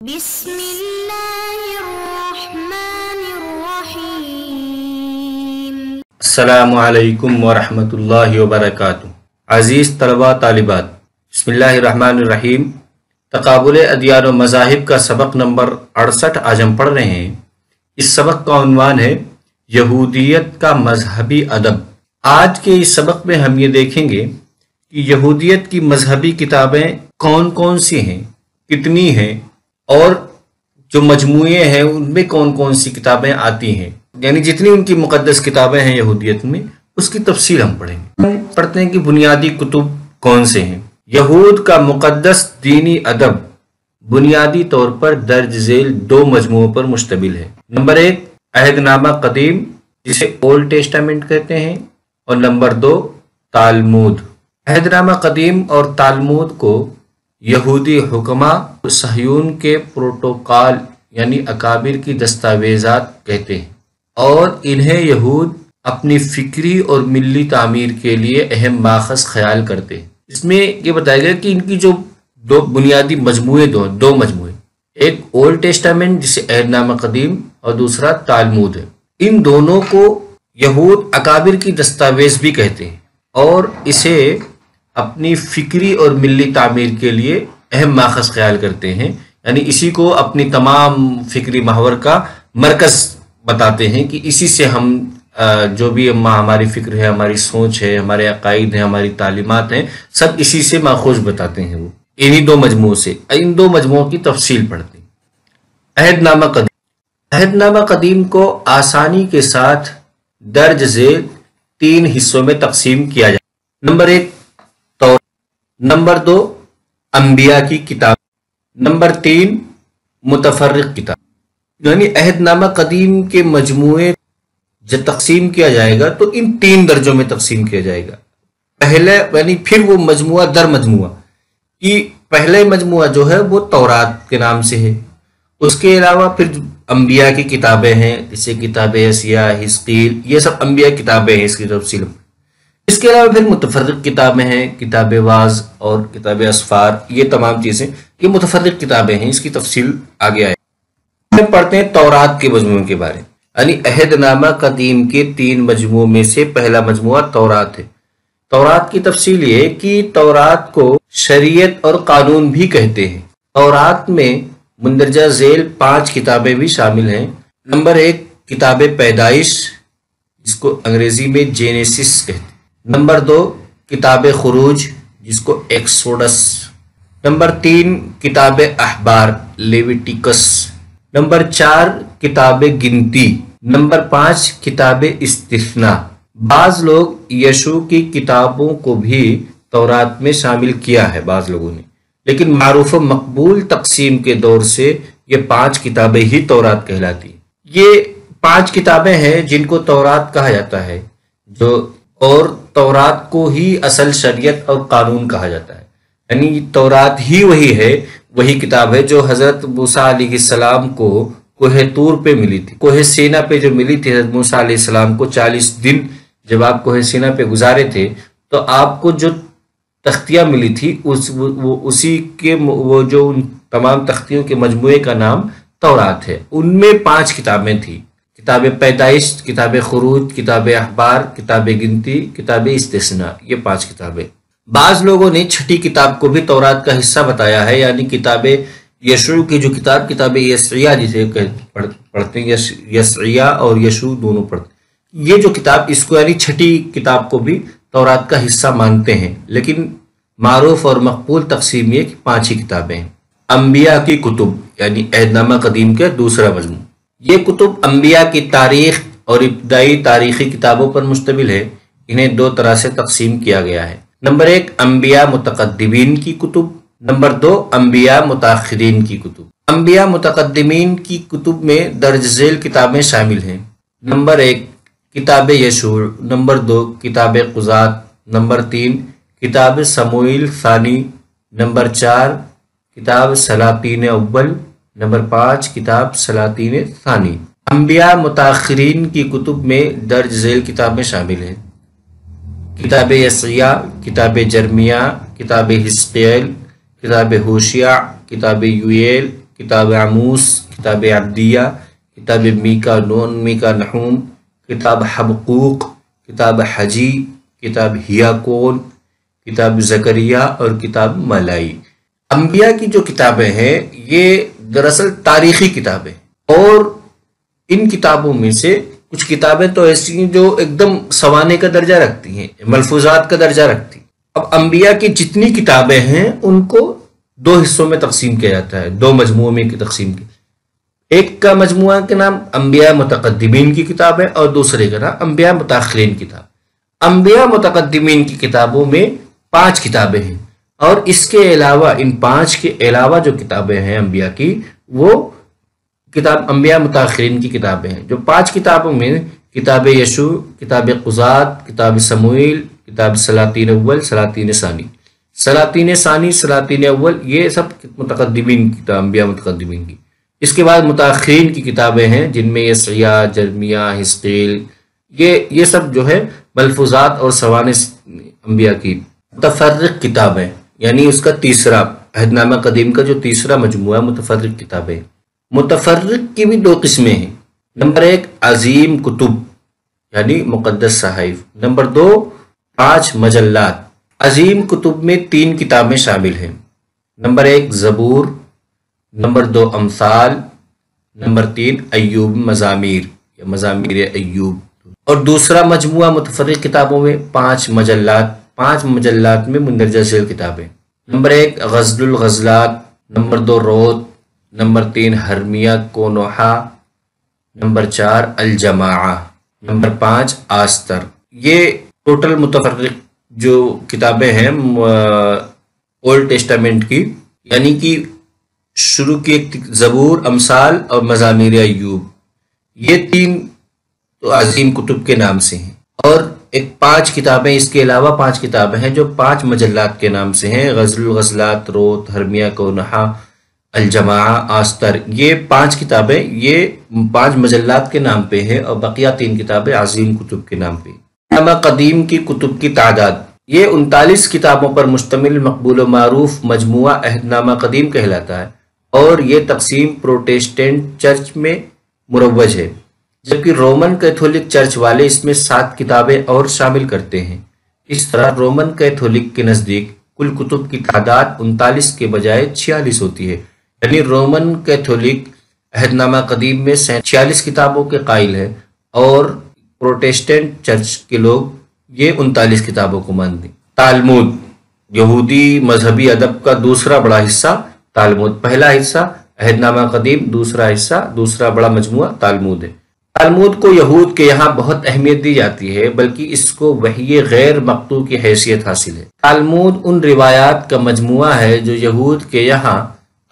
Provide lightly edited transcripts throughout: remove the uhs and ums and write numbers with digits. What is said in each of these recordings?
بسم اللہ الرحمن الرحیم۔ السلام علیکم ورحمۃ اللہ وبرکاتہ۔ عزیز طلباء طالبات، بسم اللہ الرحمن الرحیم۔ تقابل ادیان و مذاہب کا سبق نمبر 68 آج ہم پڑھ رہے ہیں۔ اس سبق کا عنوان ہے یہودیت کا مذہبی ادب۔ آج کے اس سبق میں ہم یہ دیکھیں گے کہ یہودیت کی مذہبی کتابیں کون کون سی ہیں، کتنی ہیں، اور جو مجموعے ہیں ان میں کون کون سی کتابیں آتی ہیں، یعنی جتنی ان کی مقدس کتابیں ہیں یہودیت میں اس کی تفصیل ہم پڑھیں گے۔ ہم پڑھتے ہیں کہ بنیادی کتب کون سے ہیں۔ یہود کا مقدس دینی ادب بنیادی طور پر درج ذیل 2 مجموعوں پر مشتمل ہے۔ نمبر 1 عہد نامہ قدیم جسے اولڈ ٹیسٹامنٹ کہتے ہیں، اور نمبر 2 تالمود۔ عہد نامہ قدیم اور تالمود کو یہودی حکماء صہیون کے پروٹوکال یعنی اکابر کی دستاویزات کہتے ہیں، اور انہیں یہود اپنی فکری اور ملی تعمیر کے لیے اہم ماخذ خیال کرتے ہیں۔ اس میں یہ بتایا گیا کہ ان کی جو 2 بنیادی مجموعے دو مجموعے، ایک اولڈ ٹیسٹامنٹ جسے عہد نامہ قدیم اور دوسرا تالمود ہے، ان دونوں کو یہود اکابر کی دستاویز بھی کہتے ہیں، اور اسے اپنی فکری اور ملی تعمیر کے لیے اہم ماخذ خیال کرتے ہیں، یعنی اسی کو اپنی تمام فکری محور کا مرکز بتاتے ہیں کہ اسی سے ہم جو بھی ہماری فکر ہے، ہماری سوچ ہے، ہمارے عقائد ہیں، ہماری تعلیمات ہیں، سب اسی سے ماخوذ بتاتے ہیں۔ وہ انہی 2 مجموعوں سے، ان 2 مجموعوں کی تفصیل پڑھتے ہیں۔ عہد نامہ قدیم۔ عہد نامہ قدیم کو آسانی کے ساتھ درج ذیل 3 حصوں میں تقسیم کیا جائے۔ نمبر 1 نمبر 2 انبیاء کی کتاب، نمبر 3 متفرق کتاب۔ یعنی عہد نامہ قدیم کے مجموعے جب تقسیم کیا جائے گا تو ان 3 درجوں میں تقسیم کیا جائے گا۔ پہلے یعنی پھر وہ مجموعہ در مجموعہ کی پہلے مجموعہ جو ہے وہ تورات کے نام سے ہے، اس کے علاوہ پھر انبیاء کی کتابیں ہیں جیسے کتاب یسیع، حزقیل، یہ سب انبیاء کتابیں ہیں اس کی تفصیل۔ اس کے علاوہ پھر متفرق کتابیں ہیں، کتاب واعظ اور کتاب اسفار، یہ تمام چیزیں یہ متفرق کتابیں ہیں، اس کی تفصیل آگے آئے۔ ہم پڑھتے ہیں تورات کے مجموعے کے بارے میں، یعنی عہد نامہ قدیم کے 3 مجموعوں میں سے پہلا مجموعہ تورات ہے۔ تورات کی تفصیل یہ ہے کہ تورات کو شریعت اور قانون بھی کہتے ہیں۔ تورات میں مندرجہ ذیل 5 کتابیں بھی شامل ہیں۔ نمبر 1 کتاب پیدائش جس کو انگریزی میں جینیسس کہتے ہیں۔ نمبر 2 کتاب خروج جس کو ایکسوڈس۔ نمبر 3 کتاب احبار لیویٹیکس۔ نمبر 4 کتاب گنتی۔ نمبر 5 کتاب استثناء۔ بعض لوگ یشوع کی کتابوں کو بھی تورات میں شامل کیا ہے بعض لوگوں نے، لیکن معروف و مقبول تقسیم کے دور سے یہ 5 کتابیں ہی تورات کہلاتی ہیں۔ یہ 5 کتابیں ہیں جن کو تورات کہا جاتا ہے، اور تورات کو ہی اصل شریعت اور قانون کہا جاتا ہے، یعنی تورات ہی وہی کتاب ہے جو حضرت موسیٰ علیہ السلام کو کوہ طور پہ ملی تھی، کوہ سینا پہ جو ملی تھی حضرت موسیٰ علیہ السلام کو 40 دن جب آپ کوہ سینا پہ گزارے تھے تو آپ کو جو تختیاں ملی تھی اسی کے وہ جو ان تمام تختیوں کے مجموعے کا نام تورات ہے۔ ان میں 5 کتابیں تھیں، کتاب پیدائش، کتاب خروج، کتاب احبار، کتاب گنتی، کتاب استثناء، یہ 5 کتابیں۔ بعض لوگوں نے 6ٹھی کتاب کو بھی تورات کا حصہ بتایا ہے، یعنی کتاب یشوع کی جو کتاب یسیع جسے پڑھتے ہیں، یسیع اور یشوع دونوں پڑھتے ہیں، یہ جو کتاب اس کو یعنی 6ٹھی کتاب کو بھی تورات کا حصہ مانتے ہیں، لیکن معروف اور مقبول تقسیم یہ کہ 5 ہی کتابیں ہیں۔ انبیاء کی کتب یعنی عہد نامہ قدیم کا دوسرا مجموعہ، یہ کتب انبیاء کی تاریخ اور ابتدائی تاریخی کتابوں پر مشتمل ہے۔ انہیں 2 طرح سے تقسیم کیا گیا ہے۔ نمبر 1 انبیاء متقدمین کی کتب، نمبر 2 انبیاء متاخرین کی کتب۔ انبیاء متقدمین کی کتب میں درج ذیل کتابیں شامل ہیں۔ نمبر 1 کتاب یشوع، نمبر 2 کتاب قضات، نمبر 3 کتاب سموئیل ثانی، نمبر 4 کتاب سلاطین اول، نمبر 5 کتاب سلاطین ثانی۔ انبیاء متاخرین کی کتب میں درج ذیل کتابیں شامل ہیں: کتاب یسیع، کتاب جرمیہ، کتاب حزقیل، کتاب ہوشیع، کتاب یوئیل، کتاب عموس، کتاب عبدیہ، کتاب میکا نون، میکا نحوم، کتاب حبقوق، کتاب حجی، کتاب ہیاکون، کتاب زکریہ اور کتاب ملائی۔ انبیاء کی جو کتابیں ہیں یہ دراصل تاریخی کتابیں، اور ان کتابوں میں سے کچھ کتابیں تو ایسی ہیں جو ایک دم سوانے کا درجہ رکھتی ہیں، ملفوظات کا درجہ رکھتی ہیں۔ اب انبیاء کی جتنی کتابیں ہیں ان کو دو حصوں میں تقسیم کیا جاتا ہے، دو مجموعوں میں تقسیم کی۔ ایک کا مجموعہ کے نام انبیاء متقدمین کی کتاب ہے اور دوسرے کا نام انبیاء متاخرین کی کتاب۔ انبیاء متقدمین کی کتابوں میں 5 کتابیں ہیں، اور اس کے علاوہ ان 5 کے علاوہ جو کتابیں ہیں انبیاء کی، وہ کتاب انبیاء متاخرین کی کتابیں ہیں۔ جو 5 کتابوں میں کتاب یشوع، کتاب قضات، کتاب سموئیل، کتاب سلاطین اول، سلاطین ثانی، سلاطین ثانی، سلاطین اول، یہ سب متقدمین کی کتاب، انبیاء متقدمین کی۔ اس کے بعد متاخرین کی کتابیں ہیں جن میں یسعیاء، جرمیہ، حزقیل، یہ سب جو ہے ملفوظات اور سوانے انبیاء کی۔ متفرق کتابیں یعنی اس کا تیسرا، عہد نامہ قدیم کا جو تیسرا مجموعہ متفرق کتابیں۔ متفرق کی بھی 2 قسمیں ہیں۔ نمبر 1 عظیم کتب یعنی مقدس صحائف، نمبر 2 5 مجلات۔ عظیم کتب میں 3 کتابیں شامل ہیں، نمبر 1 زبور، نمبر 2 امثال، نمبر 3 ایوب مزامیر یا مزامیر ایوب۔ اور دوسرا مجموعہ متفرق کتابوں میں 5 مجلات، 5 مجلات میں مندرجہ ذیل کتابیں۔ نمبر 1 غزل الغزلات، نمبر 2 روت، نمبر 3 حرمیہ کونوحا، نمبر 4 الجماعہ، نمبر 5 آستر۔ یہ ٹوٹل متفرق جو کتابیں ہیں اولڈ ٹیسٹامنٹ کی، یعنی کہ شروع کی ایک زبور، امثال اور مزامیر ایوب، یہ 3 تو عظیم کتب کے نام سے ہیں، اور ایک 5 کتابیں اس کے علاوہ 5 کتابیں ہیں جو 5 مجلات کے نام سے ہیں، غزل الغزلات، روت، حرمیہ کونوحا، الجماعہ، آستر۔ یہ 5 کتابیں یہ 5 مجلات کے نام پہ ہیں، اور بقیہ 3 کتابیں عظیم کتب کے نام پہ۔ نامہ قدیم کی کتب کی تعداد، یہ 39 کتابوں پر مشتمل مقبول و معروف مجموعہ عہد نامہ قدیم کہلاتا ہے، اور یہ تقسیم پروٹیسٹنٹ چرچ میں مروج ہے، جبکہ رومن کیتھولک چرچ والے اس میں 7 کتابیں اور شامل کرتے ہیں۔ اس طرح رومن کیتھولک کے نزدیک کل کتب کی تعداد 39 کے بجائے 46 ہوتی ہے، یعنی رومن کیتھولک عہد نامہ قدیم میں 46 کتابوں کے قائل ہے، اور پروٹیسٹنٹ چرچ کے لوگ یہ 39 کتابوں کو مانتے ہیں۔ تالمود یہودی مذہبی ادب کا دوسرا بڑا حصہ تالمود، پہلا حصہ عہد نامہ قدیم، دوسرا حصہ دوسرا بڑا مجموعہ تالمود ہے۔ تالمود کو یہود کے یہاں بہت اہمیت دی جاتی ہے، بلکہ اس کو وحی غیر مقطوع کی حیثیت حاصل ہے۔ تالمود ان روایات کا مجموعہ ہے جو یہود کے یہاں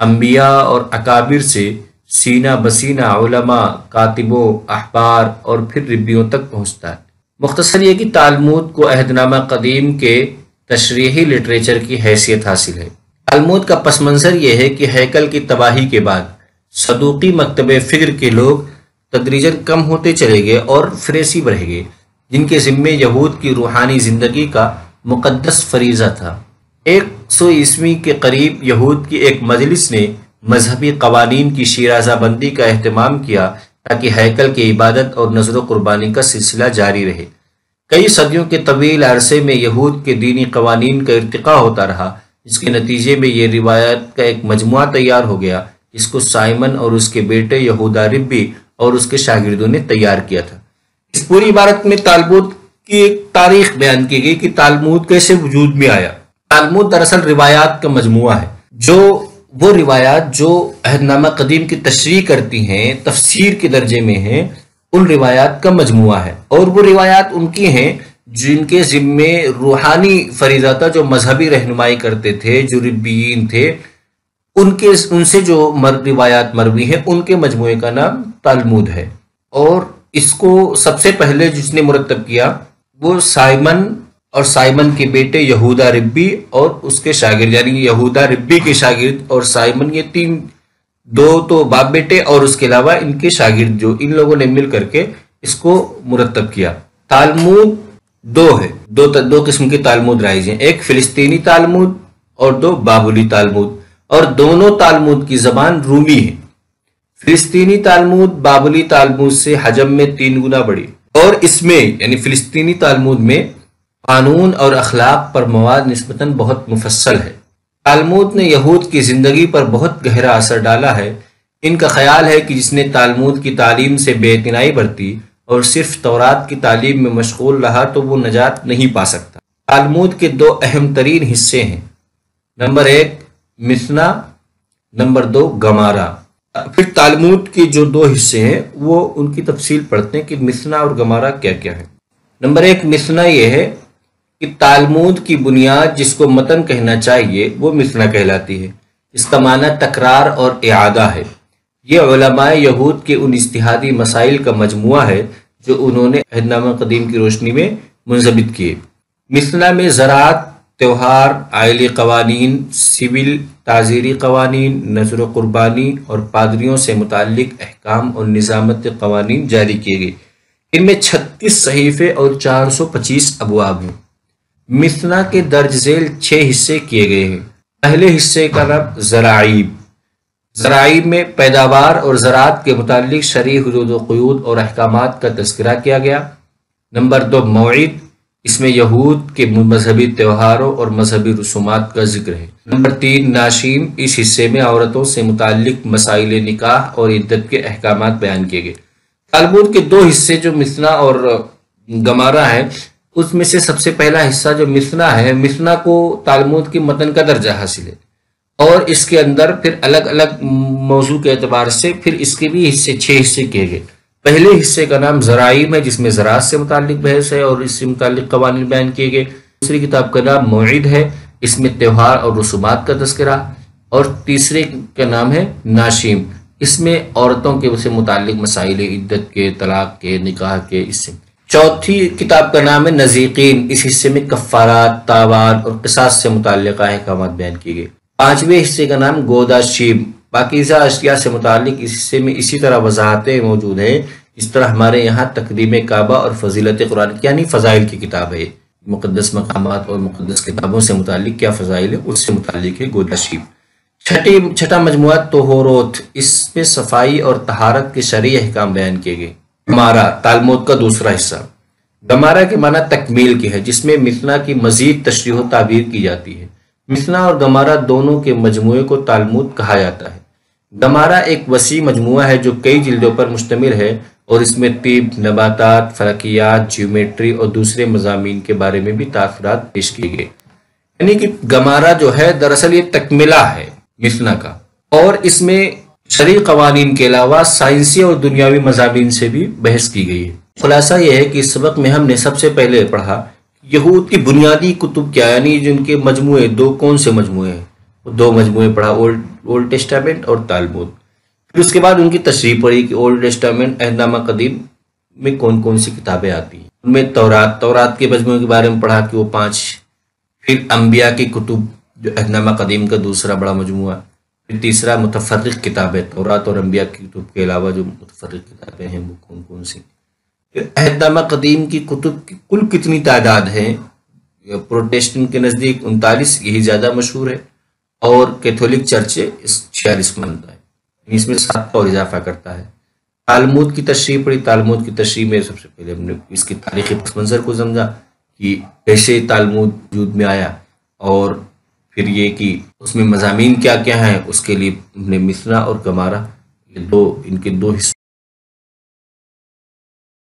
انبیاء اور اکابر سے سینہ بسینہ علماء، کاتبوں، احبار اور پھر ربیوں تک پہنچتا ہے۔ مختصر یہ کہ تالمود کو عہد نامہ قدیم کے تشریحی لٹریچر کی حیثیت حاصل ہے۔ تالمود کا پس منظر یہ ہے کہ ہیکل کی تباہی کے بعد صدوقی مکتب فکر کے لوگ تدریجاً کم ہوتے چلے گئے اور فریسی بڑھ گئے، جن کے ذمے یہود کی روحانی زندگی کا مقدس فریضہ تھا۔ 100 عیسوی کے قریب یہود کی ایک مجلس نے مذہبی قوانین کی شیرازہ بندی کا اہتمام کیا تاکہ ہیکل کی عبادت اور نذر و قربانی کا سلسلہ جاری رہے۔ کئی صدیوں کے طویل عرصے میں یہود کے دینی قوانین کا ارتقاء ہوتا رہا، جس کے نتیجے میں یہ روایت کا ایک مجموعہ تیار ہو گیا، جس کو سائمن اور اس کے بیٹے یہودا ربی اور اس کے شاگردوں نے تیار کیا تھا۔ اس پوری عبارت میں تالمود کی ایک تاریخ بیان کی گئی کہ تالمود کیسے وجود میں آیا۔ تالمود دراصل روایات کا مجموعہ ہے، وہ روایات جو عہد نامہ قدیم کی تشریح کرتی ہیں، تفسیر کے درجے میں ہیں، ان روایات کا مجموعہ ہے، اور وہ روایات ان کی ہیں جن کے ذمے روحانی فریضہ تھا، جو مذہبی رہنمائی کرتے تھے، جو ربیین تھے، ان سے جو روایات مروی ہیں، ان کے مجموعے کا نام تالمود ہے۔ اور اس کو سب سے پہلے جس نے مرتب کیا وہ سائمن اور سائمن کے بیٹے یہودا ربی اور اس کے شاگرد، یعنی یہودا ربی کے شاگرد اور سائمن، یہ دو تو باپ بیٹے اور اس کے علاوہ ان کے شاگرد، جو ان لوگوں نے مل کر کے اس کو مرتب کیا۔ تالمود 2 ہے، دو قسم کے تالمود رائج ہیں، ایک فلسطینی تالمود اور 2 بابلی تالمود۔ اور دونوں تالمود کی زبان رومی ہے۔ فلسطینی تالمود بابلی تالمود سے حجم میں 3 گنا بڑی، اور اس میں یعنی فلسطینی تالمود میں قانون اور اخلاق پر مواد نسبتاً بہت مفصل ہے۔ تالمود نے یہود کی زندگی پر بہت گہرا اثر ڈالا ہے۔ ان کا خیال ہے کہ جس نے تالمود کی تعلیم سے بے اعتنائی برتی اور صرف تورات کی تعلیم میں مشغول رہا تو وہ نجات نہیں پا سکتا۔ تالمود کے 2 اہم ترین حصے ہیں، نمبر 1 مثنا، نمبر 2 گمارا۔ پھر تالمود کے جو 2 حصے ہیں وہ ان کی تفصیل پڑھتے ہیں کہ مثنا اور گمارا کیا کیا ہے۔ نمبر 1 مثنا یہ ہے کہ تالمود کی بنیاد جس کو متن کہنا چاہیے وہ مثنا کہلاتی ہے۔ اس کا معنی تکرار اور اعادہ ہے۔ یہ علماء یہود کے ان اجتہادی مسائل کا مجموعہ ہے جو انہوں نے عہد نامہ قدیم کی روشنی میں منضبط کیے۔ مثنا میں زراعت، تہوار، آئلی قوانین، سول تعزیری قوانین، نذر و قربانی اور پادریوں سے متعلق احکام اور نظامت قوانین جاری کیے گئے۔ ان میں 36 صحیفے اور 425 ابواب ہیں۔ مثنا کے درج ذیل 6 حصے کیے گئے ہیں۔ پہلے حصے کا نام زرائب۔ زرائب میں پیداوار اور زراعت کے متعلق شرعی حدود و قیود اور احکامات کا تذکرہ کیا گیا۔ نمبر 2 موعد، اس میں یہود کے مذہبی تہواروں اور مذہبی رسومات کا ذکر ہے۔ نمبر 3 ناشیم، اس حصے میں عورتوں سے متعلق مسائل نکاح اور عدت کے احکامات بیان کیے گئے۔ تالمود کے 2 حصے جو مثنا اور گمارا ہے، اس میں سے سب سے پہلا حصہ جو مثنا ہے، مثنا کو تالمود کی متن کا درجہ حاصل ہے، اور اس کے اندر پھر الگ الگ موضوع کے اعتبار سے پھر اس کے بھی 6 حصے کیے گئے۔ پہلے حصے کا نام زرائم ہے جس میں زراعت سے متعلق بحث ہے اور اس سے متعلق قوانین بیان کیے گئے۔ دوسری کتاب کا نام موعد ہے، اس میں تہوار اور رسومات کا تذکرہ، اور تیسرے کا نام ہے ناشیم، اس میں عورتوں کے سے متعلق مسائل عدت کے، طلاق کے، نکاح کے۔ اس سے چوتھی کتاب کا نام ہے نزیقین، اس حصے میں کفارات، تاوان اور قصاص سے متعلقہ احکامات بیان کیے گئے۔ 5ویں حصے کا نام گودا شیب، پاکیزہ اشیاء سے متعلق اس حصے میں اسی طرح وضاحتیں موجود ہیں اس طرح ہمارے یہاں تقدیم کعبہ اور فضیلت قرآن یعنی فضائل کی کتاب ہے۔ مقدس مقامات اور مقدس کتابوں سے متعلق کیا فضائل ہے اس سے متعلق ہے گودا شیب۔ چھٹا مجموعہ طہوروت، اس میں صفائی اور طہارت کے شرعی احکام بیان کیے گئے۔ گمارا تالمود کا دوسرا حصہ، گمارا کے معنی تکمیل کی ہے، جس میں مثنا کی مزید تشریح و تعبیر کی جاتی ہے۔ مثنا اور گمارا دونوں کے مجموعے کو تالمود کہا جاتا ہے۔ گمارا ایک وسیع مجموعہ ہے جو کئی جلدوں پر مشتمل ہے اور اس میں طب، نباتات، فلکیات، جیومیٹری اور دوسرے مضامین کے بارے میں بھی تاثرات پیش کیے گئے۔ یعنی کہ گمارا جو ہے دراصل یہ تکملہ ہے مثنا کا، اور اس میں شرعی قوانین کے علاوہ سائنسی اور دنیاوی مضامین سے بھی بحث کی گئی ہے۔ خلاصہ یہ ہے کہ اس سبق میں ہم نے سب سے پہلے پڑھا یہود کی بنیادی کتب کیا، یعنی جن کے مجموعے کون سے مجموعے ہیں، وہ 2 مجموعے پڑھا، اولڈ ٹیسٹامنٹ اور تالمود۔ پھر اس کے بعد ان کی تشریح پڑھی کہ اولڈ ٹیسٹامنٹ عہد نامہ قدیم میں کون کون سی کتابیں آتی ہیں، ان میں تورات کے مجموعے کے بارے میں پڑھا کہ وہ 5۔ پھر انبیاء کی کتب جو عہد نامہ قدیم کا دوسرا بڑا مجموعہ، پھر تیسرا متفرق کتابیں، تورات اور انبیاء کی کتب کے علاوہ جو متفرق کتابیں ہیں وہ کون کون سی۔ عہد نامہ قدیم کی کتب کی کل کتنی تعداد ہے؟ پروٹیسٹنٹ کے نزدیک 39، یہی زیادہ مشہور ہے، اور کیتھولک چرچ 46 مانتا ہے، اس میں 7 کا اور اضافہ کرتا ہے۔ تالمود کی تشریح پڑھی، تالمود کی تشریح میں سب سے پہلے ہم نے اس کی تاریخی پس منظر کو سمجھا کہ کیسے تالمود وجود میں آیا، اور پھر یہ کہ اس میں مضامین کیا کیا ہیں، اس کے لیے ہم نے مثنا اور گمارا ان کے 2 حصوں